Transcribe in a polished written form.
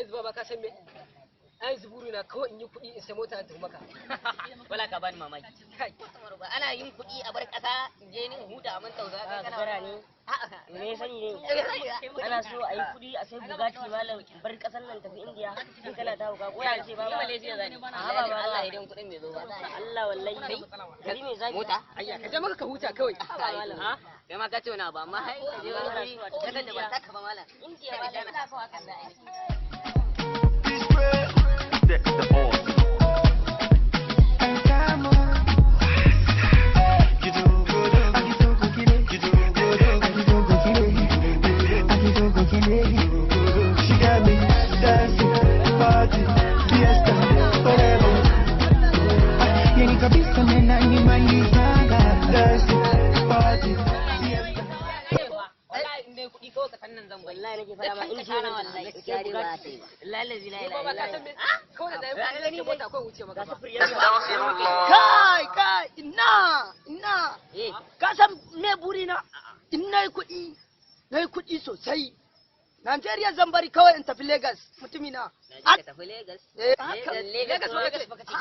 yanzu ba ka san me ai zuburu na kawai in yi kuɗi in sai mota ta maka wala ka bani mamaki ana yin kuɗi a bar ƙasa je ni huta a man tausa kai kana gara ne me sani ne ana so a yi kuɗi a sai Bugatti malam bar ƙasar nan tafi India in kana ta huka ko ya ce ba Malaysia zani a ba Allah idan kuɗin bai zo ba Allah wallahi kai me zaki mota ayya ka je maka ka huta kawai malam ha kai ma ka ce wani abu amma hai je wani kaga da ba taka ba malam India malam ina so hakan da ai The boss. She got me dancing, party, fiesta, forever. Yani kabisa nena nimalizanga dancing, party, fiesta. Wallahi in dai kuɗi kawai ka sannan zan wallahi nake fara ma in shi na wallahi gaskiya dai ba sai lalle la ilaha illallah kawai da ya gani mota kawai wuce maka kai ina ka san me burina in nayi kuɗi sosai Najeriya zan bari kawai in tafi Lagos mutumina tafi Lagos Lagos baka ce